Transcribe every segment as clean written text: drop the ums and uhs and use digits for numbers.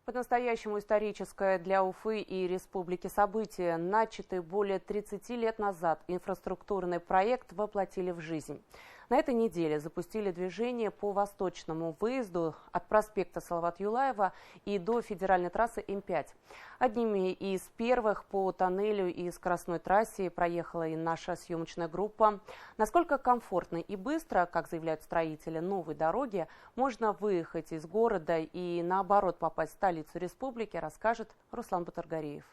По-настоящему историческое для Уфы и республики событие. Начатый более 30 лет назад инфраструктурный проект воплотили в жизнь. На этой неделе запустили движение по восточному выезду от проспекта Салавата Юлаева и до федеральной трассы М5. Одними из первых по тоннелю и скоростной трассе проехала и наша съемочная группа. Насколько комфортно и быстро, как заявляют строители новой дороги, можно выехать из города и наоборот попасть в столицу республики, расскажет Руслан Батаргариев.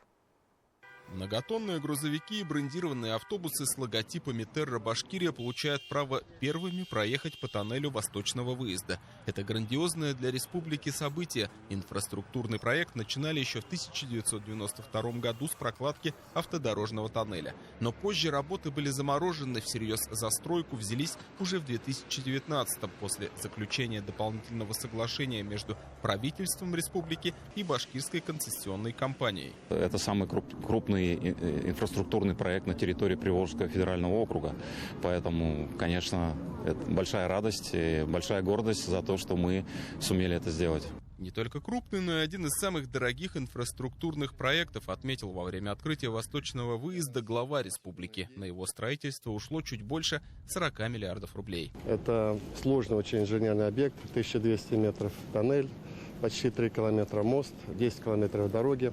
Многотонные грузовики и брендированные автобусы с логотипами Терра Башкирия получают право первыми проехать по тоннелю восточного выезда. Это грандиозное для республики событие. Инфраструктурный проект начинали еще в 1992 году с прокладки автодорожного тоннеля. Но позже работы были заморожены, всерьез за стройку взялись уже в 2019 после заключения дополнительного соглашения между правительством республики и башкирской концессионной компанией. Это самый крупный инфраструктурный проект на территории Приволжского федерального округа. Поэтому, конечно, это большая радость и большая гордость за то, что мы сумели это сделать. Не только крупный, но и один из самых дорогих инфраструктурных проектов, отметил во время открытия восточного выезда глава республики. На его строительство ушло чуть больше 40 миллиардов рублей. Это сложный очень инженерный объект, 1200 метров тоннель, почти 3 километра мост, 10 километров дороги.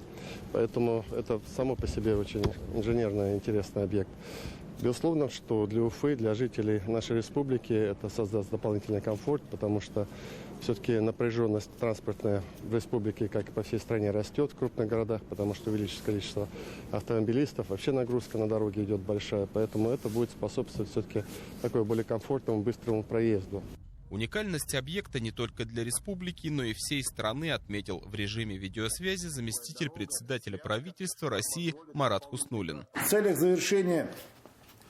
Поэтому это само по себе очень инженерно интересный объект. Безусловно, что для Уфы, для жителей нашей республики это создаст дополнительный комфорт, потому что все-таки напряженность транспортная в республике, как и по всей стране, растет в крупных городах, потому что увеличится количество автомобилистов, вообще нагрузка на дороге идет большая, поэтому это будет способствовать все-таки такой более комфортному, быстрому проезду. Уникальность объекта не только для республики, но и всей страны, отметил в режиме видеосвязи заместитель председателя правительства России Марат Хуснуллин. В целях завершения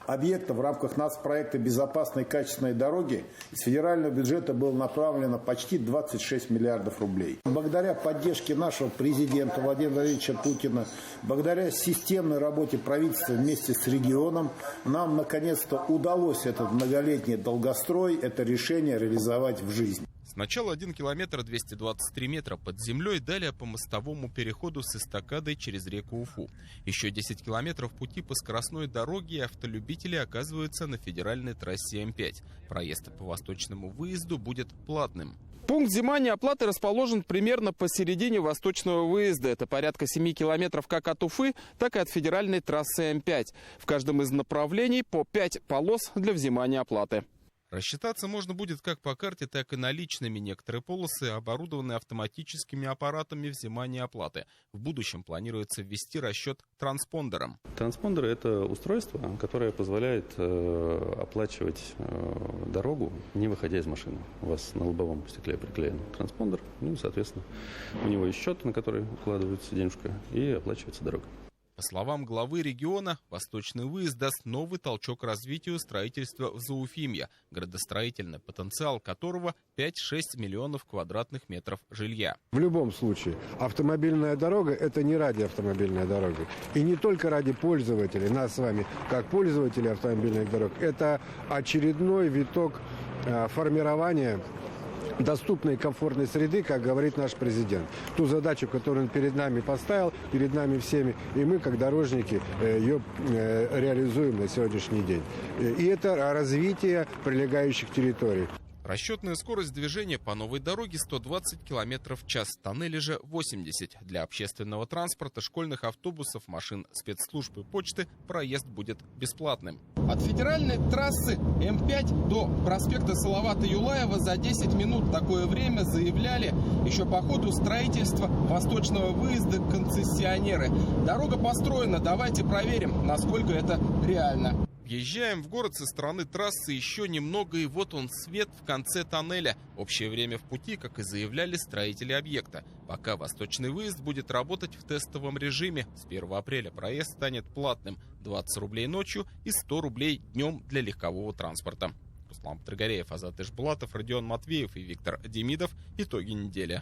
объекта в рамках нацпроекта «Безопасные и качественные дороги» из федерального бюджета было направлено почти 26 миллиардов рублей. Благодаря поддержке нашего президента Владимира Владимировича Путина, благодаря системной работе правительства вместе с регионом, нам наконец-то удалось этот многолетний долгострой, это решение реализовать в жизнь. Сначала 1 километр 223 метра под землей, далее по мостовому переходу с эстакадой через реку Уфу. Еще 10 километров пути по скоростной дороге, и автолюбители оказываются на федеральной трассе М5. Проезд по восточному выезду будет платным. Пункт взимания оплаты расположен примерно посередине восточного выезда. Это порядка 7 километров как от Уфы, так и от федеральной трассы М5. В каждом из направлений по 5 полос для взимания оплаты. Рассчитаться можно будет как по карте, так и наличными. Некоторые полосы оборудованы автоматическими аппаратами взимания оплаты. В будущем планируется ввести расчет транспондером. Транспондер – это устройство, которое позволяет оплачивать дорогу, не выходя из машины. У вас на лобовом стекле приклеен транспондер, соответственно, у него есть счет, на который укладывается денежка, и оплачивается дорога. По словам главы региона, восточный выезд даст новый толчок развитию строительства в Зауфимье, градостроительный потенциал которого 5-6 миллионов квадратных метров жилья. В любом случае, автомобильная дорога – это не ради автомобильной дороги. И не только ради пользователей, нас с вами, как пользователей автомобильных дорог. Это очередной виток формирования доступной и комфортной среды, как говорит наш президент. Ту задачу, которую он перед нами поставил, перед нами всеми, и мы, как дорожники, ее реализуем на сегодняшний день. И это развитие прилегающих территорий. Расчетная скорость движения по новой дороге 120 км в час, тоннели же 80. Для общественного транспорта, школьных автобусов, машин спецслужб и почты проезд будет бесплатным. От федеральной трассы М5 до проспекта Салавата Юлаева за 10 минут. Такое время заявляли еще по ходу строительства восточного выезда концессионеры. Дорога построена, давайте проверим, насколько это реально. Въезжаем в город со стороны трассы еще немного, и вот он, свет в конце тоннеля. Общее время в пути, как и заявляли строители объекта. Пока восточный выезд будет работать в тестовом режиме. С 1 апреля проезд станет платным. 20 рублей ночью и 100 рублей днем для легкового транспорта. Руслан Батаргариев, Азат Ишбулатов, Родион Матвеев и Виктор Демидов. Итоги недели.